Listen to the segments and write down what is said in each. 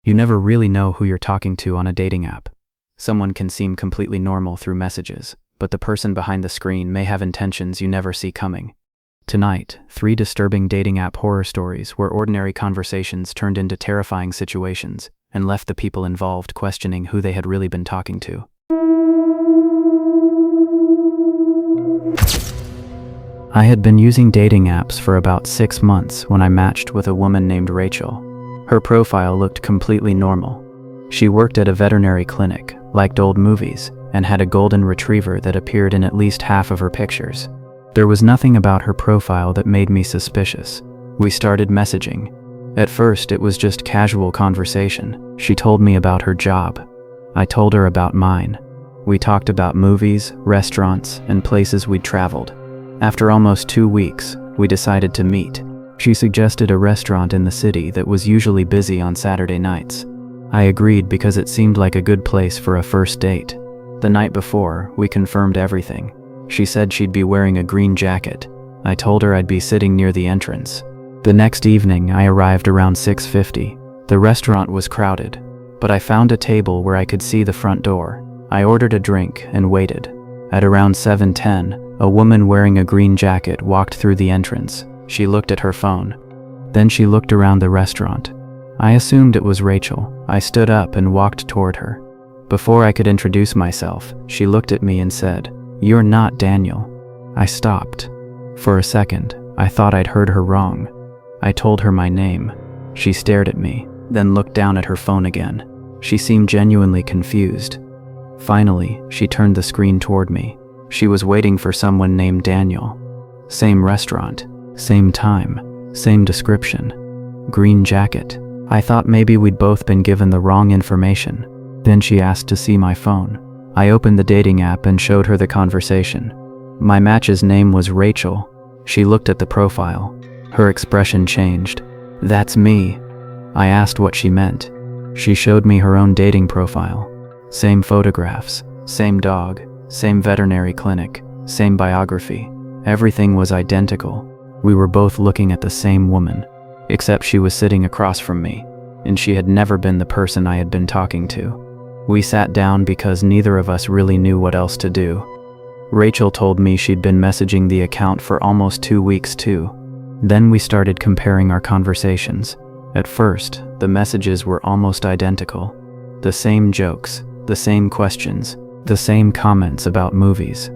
You never really know who you're talking to on a dating app. Someone can seem completely normal through messages, but the person behind the screen may have intentions you never see coming. Tonight, 3 disturbing dating app horror stories where ordinary conversations turned into terrifying situations and left the people involved questioning who they had really been talking to. I had been using dating apps for about 6 months when I matched with a woman named Rachel. Her profile looked completely normal. She worked at a veterinary clinic, liked old movies, and had a golden retriever that appeared in at least half of her pictures. There was nothing about her profile that made me suspicious. We started messaging. At first, it was just casual conversation. She told me about her job. I told her about mine. We talked about movies, restaurants, and places we'd traveled. After almost 2 weeks, we decided to meet. She suggested a restaurant in the city that was usually busy on Saturday nights. I agreed because it seemed like a good place for a first date. The night before, we confirmed everything. She said she'd be wearing a green jacket. I told her I'd be sitting near the entrance. The next evening, I arrived around 6:50. The restaurant was crowded, but I found a table where I could see the front door. I ordered a drink and waited. At around 7:10, a woman wearing a green jacket walked through the entrance. She looked at her phone. Then she looked around the restaurant. I assumed it was Rachel. I stood up and walked toward her. Before I could introduce myself, she looked at me and said, "You're not Daniel." I stopped. For a second, I thought I'd heard her wrong. I told her my name. She stared at me, then looked down at her phone again. She seemed genuinely confused. Finally, she turned the screen toward me. She was waiting for someone named Daniel. Same restaurant, same time, same description. Green jacket. I thought maybe we'd both been given the wrong information. Then she asked to see my phone. I opened the dating app and showed her the conversation. My match's name was Rachel. She looked at the profile. Her expression changed. "That's me." I asked what she meant. She showed me her own dating profile. Same photographs, same dog, same veterinary clinic, same biography. Everything was identical. We were both looking at the same woman, except she was sitting across from me, and she had never been the person I had been talking to. We sat down because neither of us really knew what else to do. Rachel told me she'd been messaging the account for almost 2 weeks too. Then we started comparing our conversations. At first, the messages were almost identical. The same jokes, the same questions, the same comments about movies.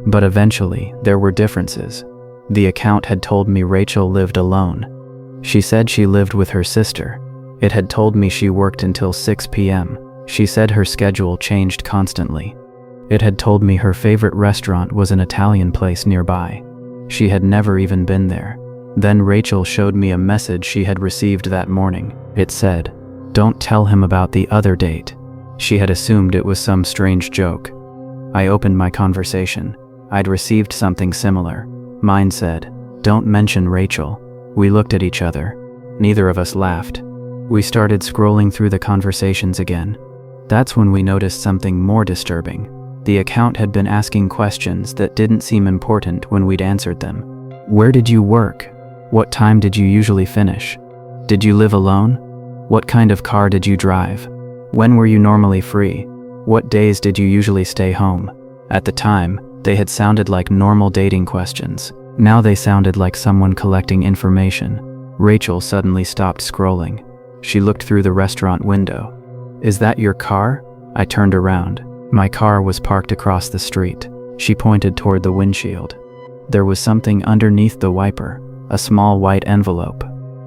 But eventually, there were differences. The account had told me Rachel lived alone. She said she lived with her sister. It had told me she worked until 6 p.m. She said her schedule changed constantly. It had told me her favorite restaurant was an Italian place nearby. She had never even been there. Then Rachel showed me a message she had received that morning. It said, "Don't tell him about the other date." She had assumed it was some strange joke. I opened my conversation. I'd received something similar. Mine said, "Don't mention Rachel." We looked at each other. Neither of us laughed. We started scrolling through the conversations again. That's when we noticed something more disturbing. The account had been asking questions that didn't seem important when we'd answered them. Where did you work? What time did you usually finish? Did you live alone? What kind of car did you drive? When were you normally free? What days did you usually stay home? At the time, they had sounded like normal dating questions. Now they sounded like someone collecting information. Rachel suddenly stopped scrolling. She looked through the restaurant window. "Is that your car?" I turned around. My car was parked across the street. She pointed toward the windshield. There was something underneath the wiper, a small white envelope.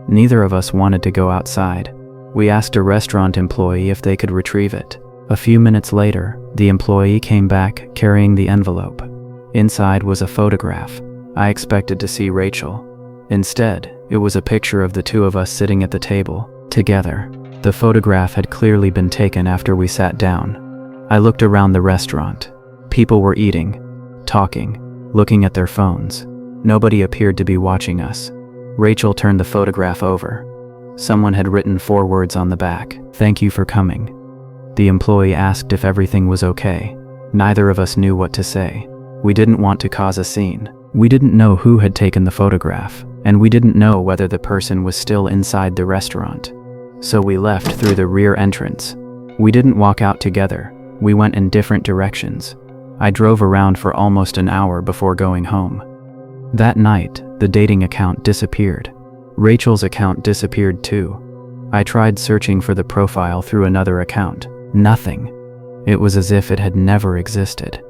Neither of us wanted to go outside. We asked a restaurant employee if they could retrieve it. A few minutes later, the employee came back carrying the envelope. Inside was a photograph. I expected to see Rachel. Instead, it was a picture of the two of us sitting at the table, together. The photograph had clearly been taken after we sat down. I looked around the restaurant. People were eating, talking, looking at their phones. Nobody appeared to be watching us. Rachel turned the photograph over. Someone had written 4 words on the back, "Thank you for coming." The employee asked if everything was okay. Neither of us knew what to say. We didn't want to cause a scene. We didn't know who had taken the photograph, and we didn't know whether the person was still inside the restaurant. so we left through the rear entrance. We didn't walk out together, we went in different directions. I drove around for almost an hour before going home. That night, the dating account disappeared. Rachel's account disappeared too. I tried searching for the profile through another account. Nothing. It was as if it had never existed.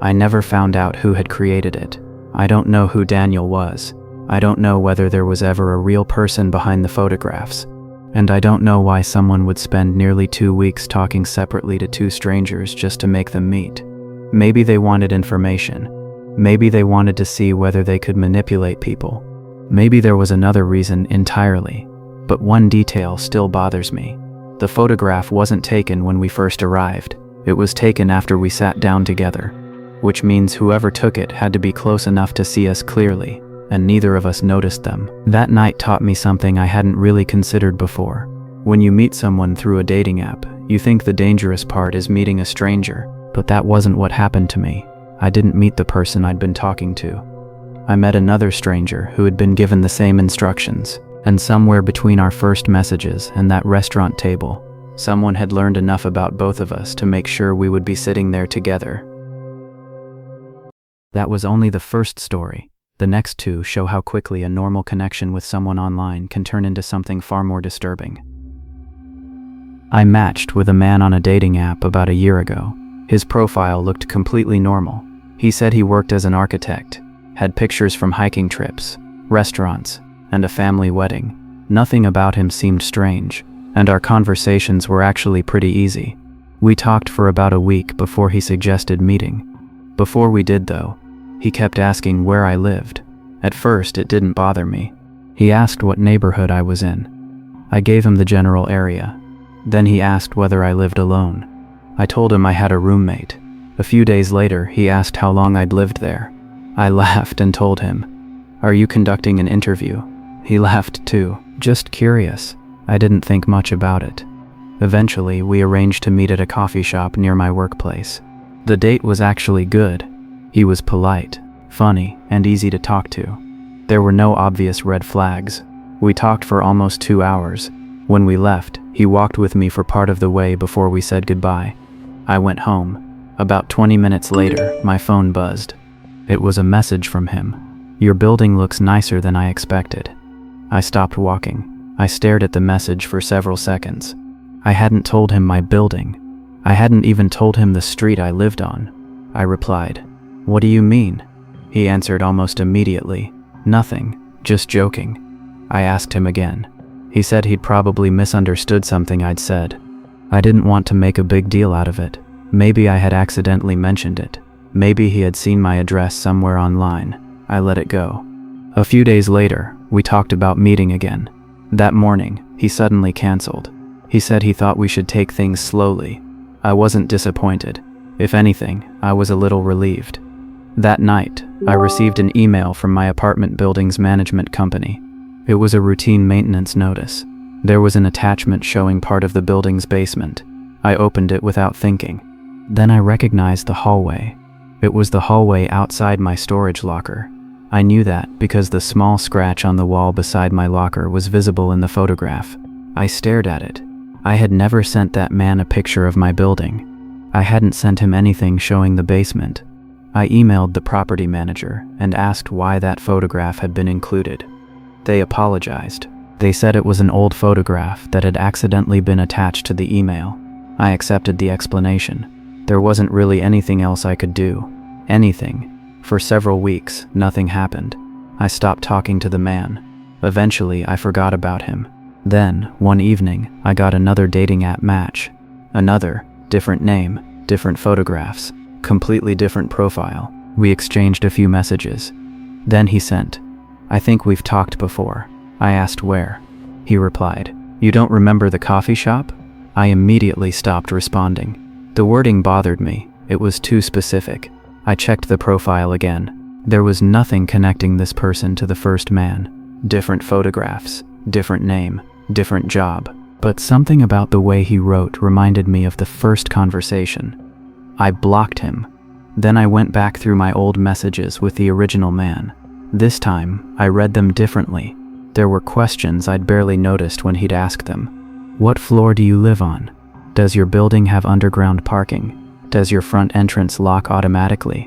I never found out who had created it. I don't know who Daniel was. I don't know whether there was ever a real person behind the photographs. And I don't know why someone would spend nearly 2 weeks talking separately to two strangers just to make them meet. Maybe they wanted information. Maybe they wanted to see whether they could manipulate people. Maybe there was another reason entirely. But one detail still bothers me. The photograph wasn't taken when we first arrived. It was taken after we sat down together, which means whoever took it had to be close enough to see us clearly, and neither of us noticed them. That night taught me something I hadn't really considered before. When you meet someone through a dating app, you think the dangerous part is meeting a stranger, but that wasn't what happened to me. I didn't meet the person I'd been talking to. I met another stranger who had been given the same instructions. And somewhere between our first messages and that restaurant table, someone had learned enough about both of us to make sure we would be sitting there together. That was only the first story. The next two show how quickly a normal connection with someone online can turn into something far more disturbing. I matched with a man on a dating app about a year ago. His profile looked completely normal. He said he worked as an architect, had pictures from hiking trips, restaurants, and a family wedding. Nothing about him seemed strange, and our conversations were actually pretty easy. We talked for about a week before he suggested meeting. Before we did though, he kept asking where I lived. At first it didn't bother me. He asked what neighborhood I was in. I gave him the general area. Then he asked whether I lived alone. I told him I had a roommate. A few days later he asked how long I'd lived there. I laughed and told him, "Are you conducting an interview?" He laughed too. Just curious. I didn't think much about it. Eventually, we arranged to meet at a coffee shop near my workplace. The date was actually good. He was polite, funny, and easy to talk to. There were no obvious red flags. We talked for almost 2 hours. When we left, he walked with me for part of the way before we said goodbye. I went home. About 20 minutes later, my phone buzzed. It was a message from him. "Your building looks nicer than I expected." I stopped walking. I stared at the message for several seconds. I hadn't told him my building. I hadn't even told him the street I lived on. I replied, "What do you mean?" He answered almost immediately, "Nothing, just joking." I asked him again. He said he'd probably misunderstood something I'd said. I didn't want to make a big deal out of it. Maybe I had accidentally mentioned it. Maybe he had seen my address somewhere online. I let it go. A few days later, we talked about meeting again. That morning, he suddenly canceled. He said he thought we should take things slowly. I wasn't disappointed. If anything, I was a little relieved. That night, I received an email from my apartment building's management company. It was a routine maintenance notice. There was an attachment showing part of the building's basement. I opened it without thinking. Then I recognized the hallway. It was the hallway outside my storage locker. I knew that because the small scratch on the wall beside my locker was visible in the photograph. I stared at it. I had never sent that man a picture of my building. I hadn't sent him anything showing the basement. I emailed the property manager and asked why that photograph had been included. They apologized. They said it was an old photograph that had accidentally been attached to the email. I accepted the explanation. There wasn't really anything else I could do. Anything. For several weeks, nothing happened. I stopped talking to the man. Eventually, I forgot about him. Then, one evening, I got another dating app match. Another, different name, different photographs, completely different profile. We exchanged a few messages. Then he sent, "I think we've talked before." I asked where. He replied, "You don't remember the coffee shop?" I immediately stopped responding. The wording bothered me. It was too specific. I checked the profile again. There was nothing connecting this person to the first man. Different photographs, different name, different job. But something about the way he wrote reminded me of the first conversation. I blocked him. Then I went back through my old messages with the original man. This time, I read them differently. There were questions I'd barely noticed when he'd asked them. What floor do you live on? Does your building have underground parking? Does your front entrance lock automatically?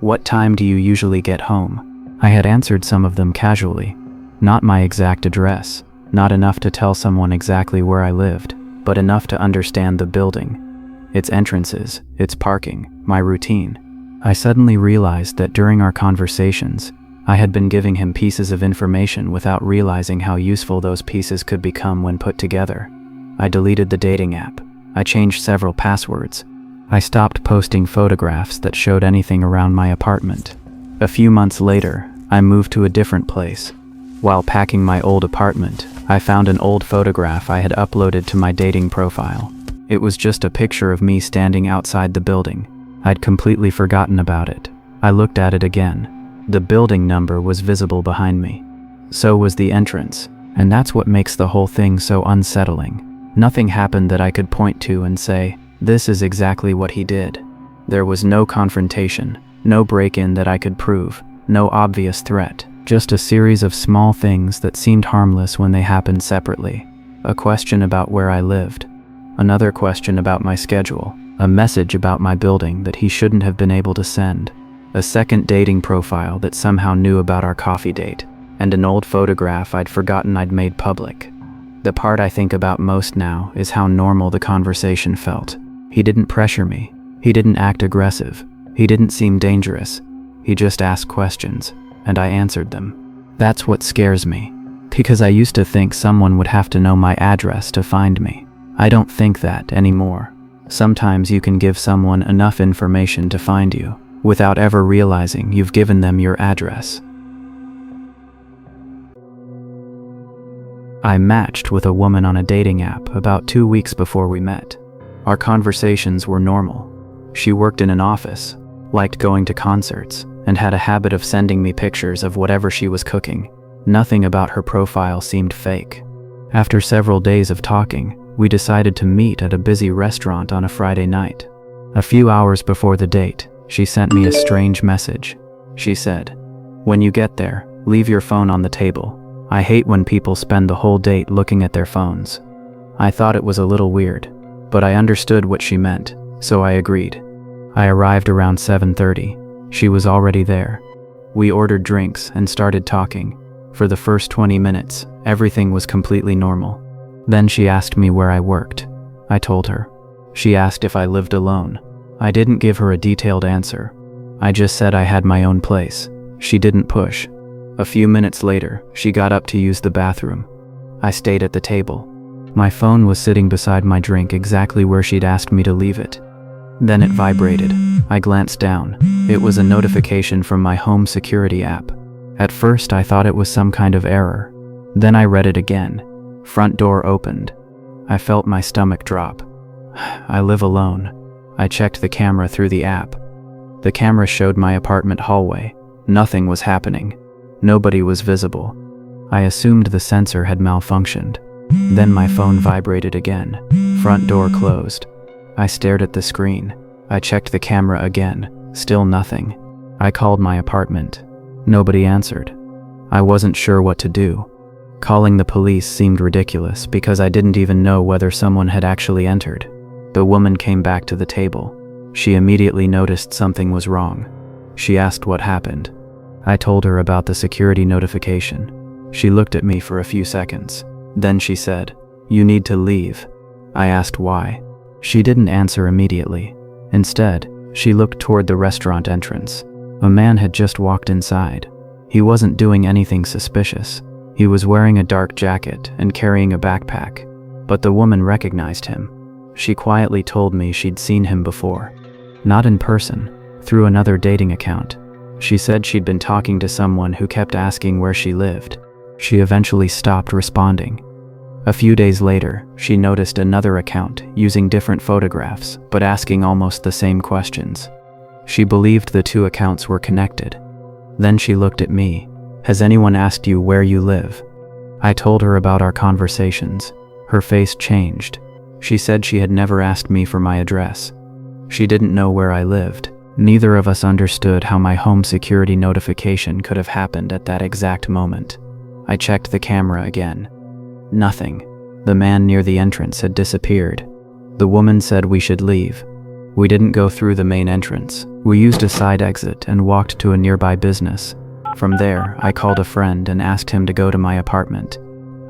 What time do you usually get home? I had answered some of them casually. Not my exact address, not enough to tell someone exactly where I lived, but enough to understand the building, its entrances, its parking, my routine. I suddenly realized that during our conversations, I had been giving him pieces of information without realizing how useful those pieces could become when put together. I deleted the dating app. I changed several passwords. I stopped posting photographs that showed anything around my apartment. A few months later, I moved to a different place. While packing my old apartment, I found an old photograph I had uploaded to my dating profile. It was just a picture of me standing outside the building. I'd completely forgotten about it. I looked at it again. The building number was visible behind me. So was the entrance, and that's what makes the whole thing so unsettling. Nothing happened that I could point to and say, this is exactly what he did. There was no confrontation, no break-in that I could prove, no obvious threat, just a series of small things that seemed harmless when they happened separately. A question about where I lived, another question about my schedule, a message about my building that he shouldn't have been able to send, a second dating profile that somehow knew about our coffee date, and an old photograph I'd forgotten I'd made public. The part I think about most now is how normal the conversation felt. He didn't pressure me. He didn't act aggressive. He didn't seem dangerous. He just asked questions, and I answered them. That's what scares me, because I used to think someone would have to know my address to find me. I don't think that anymore. Sometimes you can give someone enough information to find you, without ever realizing you've given them your address. I matched with a woman on a dating app about 2 weeks before we met. Our conversations were normal. She worked in an office, liked going to concerts, and had a habit of sending me pictures of whatever she was cooking. Nothing about her profile seemed fake. After several days of talking, we decided to meet at a busy restaurant on a Friday night. A few hours before the date, she sent me a strange message. She said, "When you get there, leave your phone on the table. I hate when people spend the whole date looking at their phones." I thought it was a little weird, but I understood what she meant, so I agreed. I arrived around 7:30. She was already there. We ordered drinks and started talking. For the first 20 minutes, everything was completely normal. Then she asked me where I worked. I told her. She asked if I lived alone. I didn't give her a detailed answer. I just said I had my own place. She didn't push. A few minutes later, she got up to use the bathroom. I stayed at the table. My phone was sitting beside my drink exactly where she'd asked me to leave it. Then it vibrated. I glanced down. It was a notification from my home security app. At first, I thought it was some kind of error. Then I read it again. Front door opened. I felt my stomach drop. I live alone. I checked the camera through the app. The camera showed my apartment hallway. Nothing was happening. Nobody was visible. I assumed the sensor had malfunctioned. Then my phone vibrated again. Front door closed. I stared at the screen. I checked the camera again. Still nothing. I called my apartment. Nobody answered. I wasn't sure what to do. Calling the police seemed ridiculous because I didn't even know whether someone had actually entered. The woman came back to the table. She immediately noticed something was wrong. She asked what happened. I told her about the security notification. She looked at me for a few seconds. Then she said, "You need to leave." I asked why. She didn't answer immediately. Instead, she looked toward the restaurant entrance. A man had just walked inside. He wasn't doing anything suspicious. He was wearing a dark jacket and carrying a backpack, but the woman recognized him. She quietly told me she'd seen him before. Not in person, through another dating account. She said she'd been talking to someone who kept asking where she lived. She eventually stopped responding. A few days later, she noticed another account using different photographs, but asking almost the same questions. She believed the two accounts were connected. Then she looked at me. "Has anyone asked you where you live?" I told her about our conversations. Her face changed. She said she had never asked me for my address. She didn't know where I lived. Neither of us understood how my home security notification could have happened at that exact moment. I checked the camera again. Nothing. The man near the entrance had disappeared. The woman said we should leave. We didn't go through the main entrance. We used a side exit and walked to a nearby business. From there, I called a friend and asked him to go to my apartment.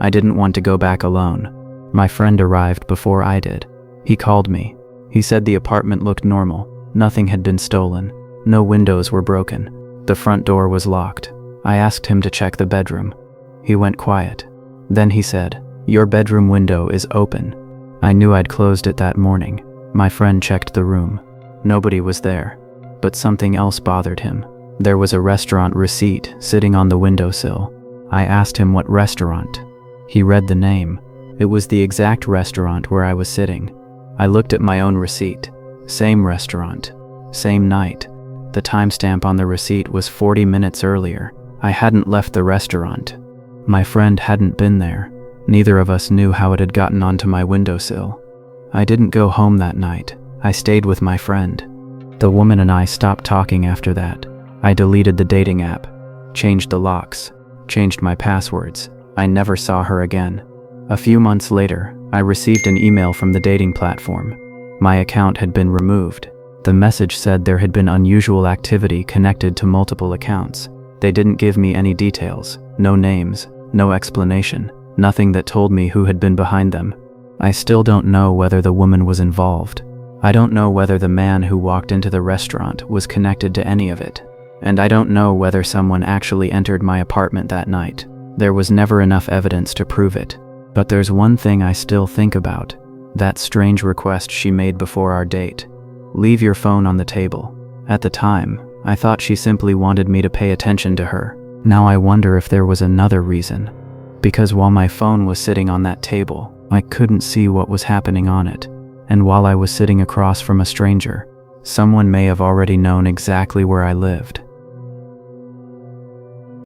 I didn't want to go back alone. My friend arrived before I did. He called me. He said the apartment looked normal. Nothing had been stolen. No windows were broken. The front door was locked. I asked him to check the bedroom. He went quiet. Then he said, "Your bedroom window is open." I knew I'd closed it that morning. My friend checked the room. Nobody was there. But something else bothered him. There was a restaurant receipt sitting on the windowsill. I asked him what restaurant. He read the name. It was the exact restaurant where I was sitting. I looked at my own receipt. Same restaurant. Same night. The timestamp on the receipt was 40 minutes earlier. I hadn't left the restaurant. My friend hadn't been there. Neither of us knew how it had gotten onto my windowsill. I didn't go home that night. I stayed with my friend. The woman and I stopped talking after that. I deleted the dating app, changed the locks, changed my passwords. I never saw her again. A few months later, I received an email from the dating platform. My account had been removed. The message said there had been unusual activity connected to multiple accounts. They didn't give me any details, no names, no explanation, nothing that told me who had been behind them. I still don't know whether the woman was involved. I don't know whether the man who walked into the restaurant was connected to any of it. And I don't know whether someone actually entered my apartment that night. There was never enough evidence to prove it. But there's one thing I still think about. That strange request she made before our date. Leave your phone on the table. At the time, I thought she simply wanted me to pay attention to her. Now I wonder if there was another reason. Because while my phone was sitting on that table, I couldn't see what was happening on it. And while I was sitting across from a stranger, someone may have already known exactly where I lived.